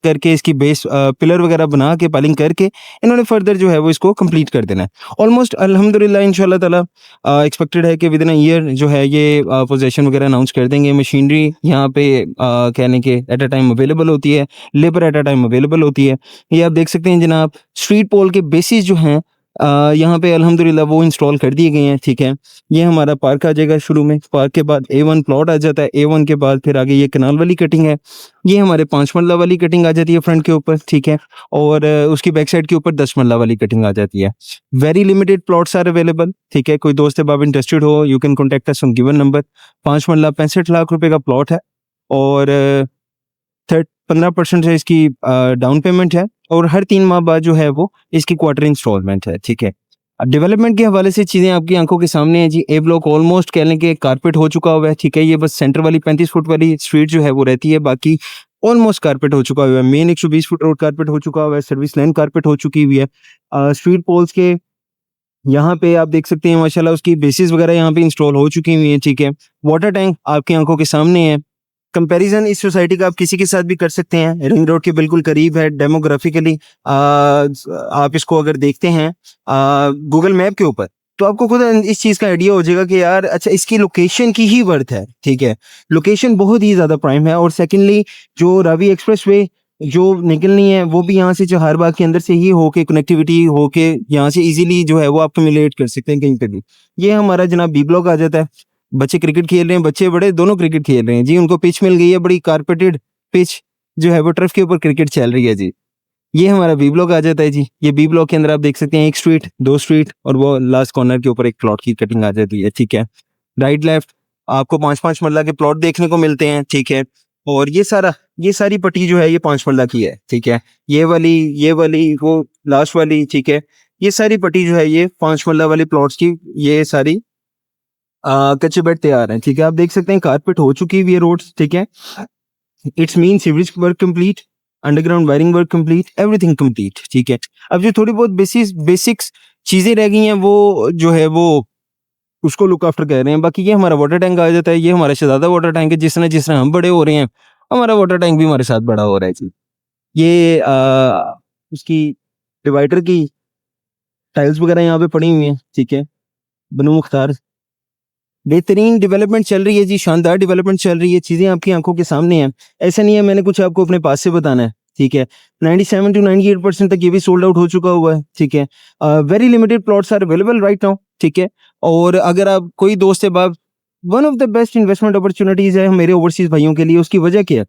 करके इसकी base pillar वगैरह बना के पाइलिंग करके इन्होंने फर्दर जो है वो इसको कंप्लीट कर देना है। ऑलमोस्ट अल्हम्दुलिल्लाह इंशाल्लाह ताला एक्सपेक्टेड है कि विद इन अ ईयर जो है ये पोजीशन वगैरह अनाउंस कर देंगे। मशीनरी यहाँ पे कहने के एट अ टाइम अवेलेबल होती है, labour at a time available होती है। ये आप देख सकते हैं जनाब, स्ट्रीट पोल के बेसिस जो हैं यहाँ पे अल्हम्दुलिल्लाह वो इंस्टॉल कर दिए गए हैं, ठीक है। ये हमारा पार्क आ जाएगा शुरू में, पार्क के बाद A1 प्लॉट आ जाता है, A1 के बाद फिर आगे ये कनाल वाली कटिंग है, ये हमारे 5 मरला वाली कटिंग आ जाती है फ्रंट के ऊपर, ठीक है। और उसकी बैक साइड के ऊपर 10 मरला वाली कटिंग आ जाती है। Very limited plots are available, ठीक है। कोई दोस्त अब इंटरेस्टेड हो, you can contact us on given number. 5 marla 65 lakh रुपए का प्लॉट है और 15% से इसकी डाउन पेमेंट है और हर 3 माह बाद जो है वो इसकी क्वार्टर इंस्टॉलमेंट है, ठीक है। अब डेवलपमेंट के हवाले से चीज़ें आपकी आंखों के सामने है जी। ए ब्लॉक ऑलमोस्ट कह लें कि कारपेट हो चुका हुआ है, ठीक है। ये बस सेंटर वाली 35 फुट वाली स्ट्रीट जो है वो रहती है, बाकी ऑलमोस्ट कारपेट हो चुका हुआ है। मेन 120 फुट रोड कारपेट हो चुका हुआ है, सर्विस लाइन कारपेट हो चुकी हुई है। स्ट्रीट पोल्स के यहाँ पे आप देख सकते हैं माशाल्लाह उसकी बेसिस वगैरह यहाँ पे इंस्टॉल हो चुकी हुई है, ठीक है। वाटर टैंक आपकी आंखों के सामने है। कंपैरिजन इस सोसाइटी का आप किसी के साथ भी कर सकते हैं, रिंग रोड के बिल्कुल करीब है। डेमोग्राफिकली आप इसको अगर देखते हैं गूगल मैप के ऊपर तो आपको खुद इस चीज़ का आइडिया हो जाएगा कि यार अच्छा इसकी लोकेशन की ही वर्थ है, ठीक है। लोकेशन बहुत ही ज़्यादा प्राइम है। और सेकेंडली जो रावी एक्सप्रेस वे जो निकलनी है वो भी यहाँ से चहारबाग के अंदर से ही होके कनेक्टिविटी होके यहाँ से इजीली जो है वो आप कम्युनिकेट कर सकते हैं कहीं पे भी। ये हमारा जनाब बी ब्लॉक आ जाता है। बच्चे क्रिकेट खेल रहे हैं, बच्चे बड़े दोनों क्रिकेट खेल रहे हैं जी। उनको पिच मिल गई है, बड़ी कारपेटेड पिच जो है वो टर्फ के ऊपर क्रिकेट चल रही है जी। ये हमारा बी ब्लॉक आ जाता है जी। ये बी ब्लॉक के अंदर आप देख सकते हैं 1 स्ट्रीट 2 स्ट्रीट और वो लास्ट कॉर्नर के ऊपर एक प्लॉट की कटिंग आ जाती है, ठीक है। राइट लेफ्ट आपको 5-5 मरला के प्लॉट देखने को मिलते हैं, ठीक है। और ये सारी पट्टी जो है ये 5 मरला की है, ठीक है। ये वाली वो लास्ट वाली, ठीक है। ये सारी पट्टी जो है ये 5 मरला वाली प्लॉट्स की ये सारी कच्चे बेड तैयार हैं, ठीक है। आप देख सकते हैं कारपेट हो चुकी हुई है रोड्स, ठीक है। It's mean sewerage work complete, underground wiring work complete, everything complete, ठीक है। अब जो थोड़ी बहुत बेसिक्स चीजें रह गई हैं वो जो है वो उसको लुक आफ्टर कर रहे हैं। बाकी ये हमारा वाटर टैंक आ जाता है। ये हमारा शहजादा वाटर टैंक है। जिस तरह हम बड़े हो रहे हैं हमारा वाटर टैंक भी हमारे साथ बड़ा हो रहा है जी। ये उसकी डिवाइडर की टाइल्स वगैरह यहाँ पे पड़ी हुई हैं, ठीक है। बनू मुख्तार बेहतरीन डेवलपमेंट चल रही है जी, शानदार डेवलपमेंट चल रही है। चीज़ें आपकी आंखों के सामने हैं। ऐसा नहीं है मैंने कुछ आपको अपने पास से बताना है, ठीक है। 97 to 98% तक ये भी सोल्ड आउट हो चुका हुआ है, ठीक है। Very limited plots are available right now, ठीक है। और अगर आप कोई दोस्त है बाब one of the best investment opportunities है मेरे ओवरसीज भाइयों के लिए। उसकी वजह क्या है?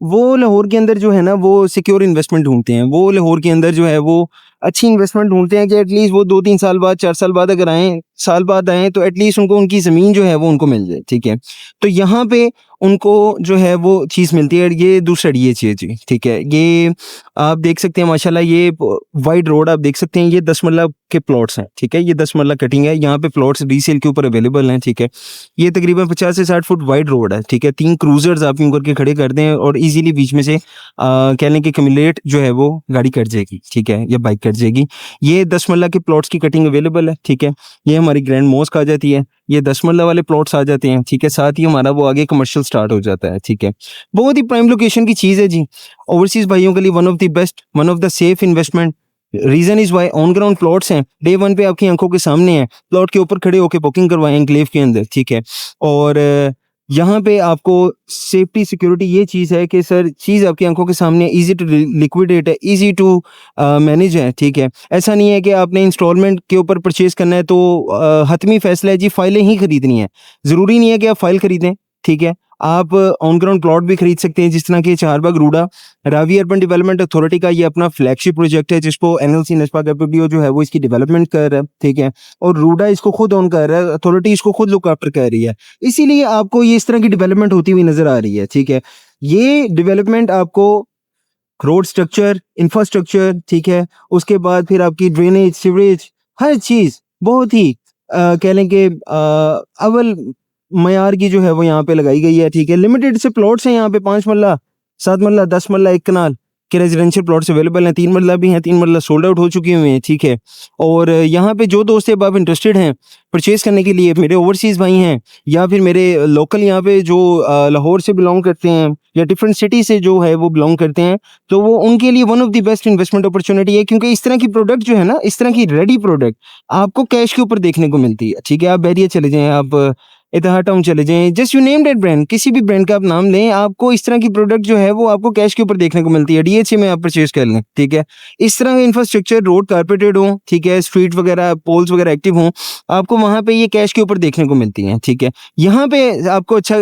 वो लाहौर के अंदर जो है ना वो सिक्योर इन्वेस्टमेंट ढूंढते हैं। वो लाहौर के अंदर जो है वो अच्छी इन्वेस्टमेंट ढूंढते हैं कि एटलीस्ट वो 2-3 साल बाद 4 साल बाद अगर आए साल बाद आए तो एटलीस्ट उनको उनकी ज़मीन जो है वो उनको मिल जाए, ठीक है। तो यहाँ पे उनको जो है वो चीज़ मिलती है। ये दूसरा ये चीज़ जी, ठीक है। ये आप देख सकते हैं माशाल्लाह ये वाइड रोड आप देख सकते हैं। ये 10 मरला के प्लॉट्स हैं, ठीक है। ये 10 मरला कटिंग है। यहाँ पे प्लॉट्स रीसेल के ऊपर अवेलेबल हैं, ठीक है। ये तकरीबन 50 से 60 फुट वाइड रोड है, ठीक है। 3 क्रूजर्स आप यूं करके खड़े कर दें और इजीली बीच में से कह लें कि कम्युलेट जो है वो गाड़ी कट जाएगी, ठीक है, या बाइक कट जाएगी। ये 10 मरला के प्लॉट्स की कटिंग अवेलेबल है, ठीक है। ये हमारी ग्रैंड मॉस्क आ जाती है। ये 10 मरला वाले प्लॉट्स आ जाते हैं, ठीक है। साथ ही हमारा वो आगे कमर्शियल स्टार्ट हो जाता है, ठीक है। बहुत ही प्राइम लोकेशन की चीज़ है जी। ओवरसीज भाइयों के लिए one of the best, one of the safe investment. Reason is why on ground plots हैं, डे 1 पे आपकी आंखों के सामने है। प्लॉट के ऊपर खड़े होकर बुकिंग करवाएं एनक्लेव के अंदर, ठीक है। और यहाँ पे आपको सेफ्टी सिक्योरिटी ये चीज़ है कि सर चीज़ आपकी आंखों के सामने इजी टू लिक्विडेट है, इजी टू मैनेज है, ठीक है। ऐसा नहीं है कि आपने इंस्टॉलमेंट के ऊपर परचेज करना है तो हतमी फैसला है जी फाइलें ही खरीदनी है। ज़रूरी नहीं है कि आप फाइल खरीदें, ठीक है। आप ऑन ग्राउंड प्लॉट भी खरीद सकते हैं, जिस तरह के चहारबाग RUDA Ravi urban development authority का ये अपना फ्लैगशिप प्रोजेक्ट है जिसको एनएलसी नेस्पा कैपेबीओ जो है वो इसकी डेवलपमेंट कर रहा है, ठीक है। और रूडा इसको खुद ऑन कर रहा है, अथॉरिटी इसको खुद लुक आफ्टर कर रही है। इसीलिए आपको ये इस तरह की डेवलपमेंट होती हुई नजर आ रही है, ठीक है। ये डेवलपमेंट आपको रोड स्ट्रक्चर, इंफ्रास्ट्रक्चर, ठीक है, उसके बाद फिर आपकी ड्रेनेज, सीवरेज, हर चीज़ बहुत ही कह लें कि अव्वल मयार की जो है वो यहाँ पे लगाई गई है, ठीक है। लिमिटेड से प्लॉट्स हैं यहाँ पे 5 मरला 7 मरला 10 मरला 1 कनाल, कि रेजिडेंशियल प्लॉट्स अवेलेबल हैं, 3 मरला भी हैं, 3 मरला सोल्ड आउट हो चुके हुए हैं, ठीक है। और यहाँ पे जो दोस्त अब आप इंटरेस्टेड हैं परचेज़ करने के लिए, मेरे ओवरसीज़ भाई हैं या फिर मेरे लोकल यहाँ पे जो लाहौर से बिलॉन्ग करते हैं या डिफरेंट सिटी से जो है वो बिलॉन्ग करते हैं, तो वो उनके लिए one of the best investment opportunity है, क्योंकि इस तरह की प्रोडक्ट जो है ना, इस तरह की रेडी प्रोडक्ट आपको कैश के ऊपर देखने को मिलती है, ठीक है। आप बैरिया चले जाएँ, आप इताहा टाउन चले जाएँ, just you name that brand, किसी भी ब्रांड का आप नाम लें, आपको इस तरह की प्रोडक्ट जो है वो आपको कैश के ऊपर देखने को मिलती है। डीएचए में आप परचेज़ कर लें, ठीक है। इस तरह का इंफ्रास्ट्रक्चर, रोड कारपेटेड हो, ठीक है, स्ट्रीट वगैरह, पोल्स वगैरह एक्टिव हों, आपको वहाँ पे ये कैश के ऊपर देखने को मिलती हैं, ठीक है। यहाँ पे आपको अच्छा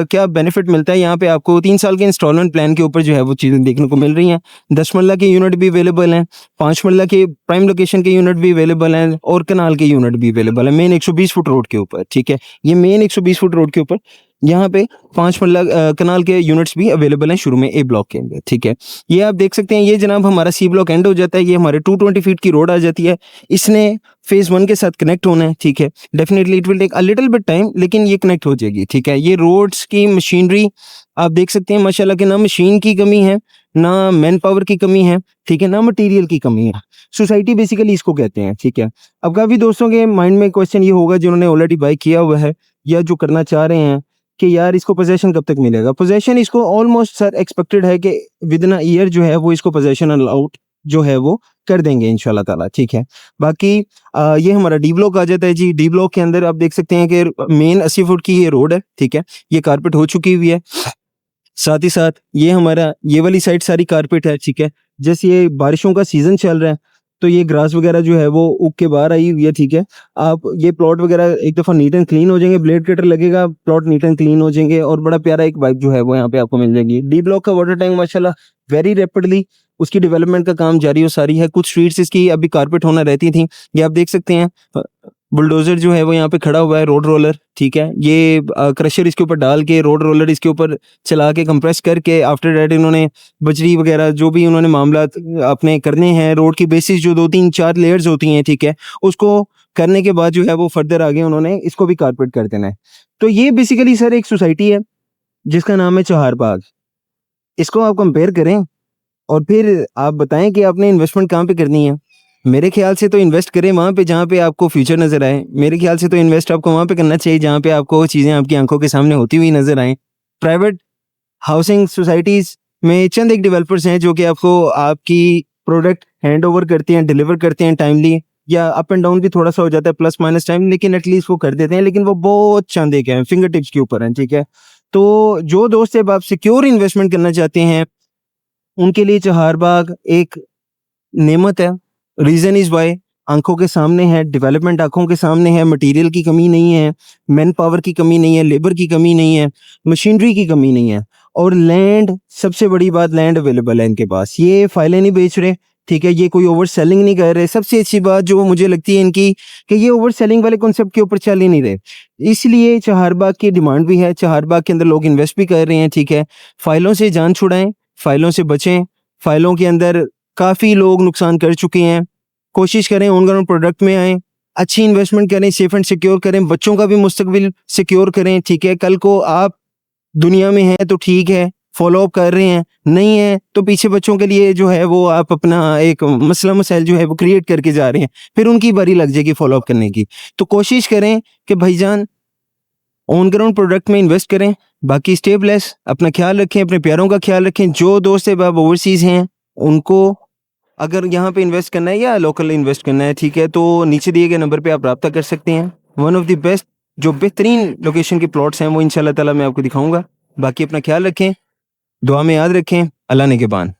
क्या बेनिफिट मिलता है, यहाँ पे आपको 3 साल के इंस्टॉलमेंट प्लान के ऊपर जो है वो चीज़ें देखने को मिल रही हैं। 10 मरला के यूनिट भी अवेलेबल हैं, 5 मरला के प्राइम लोकेशन के यूनिट भी अवेलेबल हैं और कनाल के यूनिट भी अवेलेबल हैं, मेन 120 फुट रोड के ऊपर, ठीक है। ये मेन 120 फुट रोड के ऊपर यहाँ पे 5 मरला कनाल के यूनिट्स भी अवेलेबल हैं शुरू में ए ब्लॉक के अंदर, ठीक है। ये आप देख सकते हैं, ये जनाब हमारा सी ब्लॉक एंड हो जाता है, ये हमारे 220 फीट की रोड आ जाती है। इसने फेज़ 1 के साथ कनेक्ट होना है, ठीक है। Definitely it will take a little bit time, लेकिन ये कनेक्ट हो जाएगी, ठीक है। ये रोड्स की मशीनरी आप देख सकते हैं माशाल्लाह कि ना मशीन की कमी है, ना मैन पावर की कमी है, ठीक है, ना मटेरियल की कमी है। सोसाइटी बेसिकली इसको कहते हैं, ठीक है। अब काफ़ी दोस्तों के माइंड में क्वेश्चन ये होगा जिन्होंने ऑलरेडी बाय किया हुआ है या जो करना चाह रहे हैं कि यार इसको पोजेशन कब तक मिलेगा। पोजेशन इसको ऑलमोस्ट सर एक्सपेक्टेड है कि विद इन अ ईयर जो है वो इसको पोजेशन अलाउट जो है वो कर देंगे इंशाल्लाह ताला, ठीक है। बाकी ये हमारा डी ब्लॉक आ जाता है जी। डी ब्लॉक के अंदर आप देख सकते हैं कि मेन 80 फुट की ये रोड है, ठीक है। ये कारपेट हो चुकी हुई है, साथ ही साथ ये हमारा ये वाली साइड सारी कारपेट है, ठीक है। जैसे ये बारिशों का सीजन चल रहा है तो ये ग्रास वगैरह जो है वो उग के बाहर आई हुई है, ठीक है। आप ये प्लॉट वगैरह एक दफ़ा नीट एंड क्लीन हो जाएंगे, ब्लेड कटर लगेगा, प्लॉट नीट एंड क्लीन हो जाएंगे और बड़ा प्यारा एक वाइब जो है वो यहाँ पे आपको मिल जाएगी। डी ब्लॉक का वाटर टैंक माशाल्लाह वेरी रैपिडली उसकी डेवलपमेंट का काम जारी और सारी है। कुछ स्ट्रीट्स इसकी अभी कारपेट होना रहती थी, ये आप देख सकते हैं। बुलडोजर जो है वो यहाँ पे खड़ा हुआ है, रोड रोलर, ठीक है। ये क्रशर इसके ऊपर डाल के रोड रोलर इसके ऊपर चला के कंप्रेस करके आफ्टर दैट इन्होंने बजरी वगैरह जो भी उन्होंने मामला अपने करने हैं, रोड की बेसिस जो 2-3-4 लेयर्स होती हैं, ठीक है, उसको करने के बाद जो है वो फर्दर आगे उन्होंने इसको भी कारपेट कर देना है। तो ये बेसिकली सर एक सोसाइटी है जिसका नाम है चहार बाग। इसको आप कंपेयर करें और फिर आप बताएं कि आपने इन्वेस्टमेंट कहाँ पे करनी है। मेरे ख्याल से तो इन्वेस्ट करें वहाँ पे जहाँ पे आपको फ्यूचर नज़र आए। मेरे ख्याल से तो इन्वेस्ट आपको वहाँ पे करना चाहिए जहाँ पे आपको चीज़ें आपकी आंखों के सामने होती हुई नज़र आएँ। प्राइवेट हाउसिंग सोसाइटीज़ में चंद एक डेवलपर्स हैं जो कि आपको आपकी प्रोडक्ट हैंड ओवर करते हैं, डिलीवर करते हैं टाइमली, या अप एंड डाउन भी थोड़ा सा हो जाता है प्लस माइनस टाइम, लेकिन एटलीस्ट वो कर देते हैं, लेकिन वो बहुत चंद एक हैं, फिंगर टिप्स के ऊपर हैं, ठीक है। तो जो दोस्त अब आप सिक्योर इन्वेस्टमेंट करना चाहते हैं उनके लिए चहार बाग एक नेमत है। रीज़न इज़ वाई आंखों के सामने है, डेवलपमेंट आंखों के सामने है, मटेरियल की कमी नहीं है, मैन पावर की कमी नहीं है, लेबर की कमी नहीं है, मशीनरी की कमी नहीं है, और लैंड, सबसे बड़ी बात लैंड अवेलेबल है इनके पास। ये फाइलें नहीं बेच रहे, ठीक है, ये कोई ओवर सेलिंग नहीं कर रहे। सबसे अच्छी बात जो मुझे लगती है इनकी कि ये ओवर सेलिंग वाले कॉन्सेप्ट के ऊपर चल ही नहीं रहे, इसलिए चहार बाग की डिमांड भी है। चहार बाग के अंदर लोग इन्वेस्ट भी कर रहे हैं, ठीक है। फाइलों से जान छुड़ाएं, फाइलों से बचें। फाइलों के अंदर काफ़ी लोग नुकसान कर चुके हैं। कोशिश करें ऑन ग्राउंड प्रोडक्ट में आएँ, अच्छी इन्वेस्टमेंट करें, सेफ एंड सिक्योर करें, बच्चों का भी मुस्तकबिल सिक्योर करें, ठीक है। कल को आप दुनिया में हैं तो ठीक है, फॉलो अप कर रहे हैं, नहीं है तो पीछे बच्चों के लिए जो है वो आप अपना एक मसला मसाइल जो है वो क्रिएट करके जा रहे हैं, फिर उनकी बारी लग जाएगी फॉलो अप करने की। तो कोशिश करें कि भाईजान ऑन ग्राउंड प्रोडक्ट में इन्वेस्ट करें। बाकी स्टे ब्लेस, अपना ख्याल रखें, अपने प्यारों का ख्याल रखें। जो दोस्त अब ओवरसीज़ हैं उनको अगर यहाँ पे इन्वेस्ट करना है या लोकल इन्वेस्ट करना है, ठीक है, तो नीचे दिए गए नंबर पे आप रब्ता कर सकते हैं। वन ऑफ द बेस्ट जो बेहतरीन लोकेशन के प्लॉट्स हैं वो इंशाल्लाह ताला मैं आपको दिखाऊंगा। बाकी अपना ख्याल रखें, दुआ में याद रखें। अल्लाह ने के बान।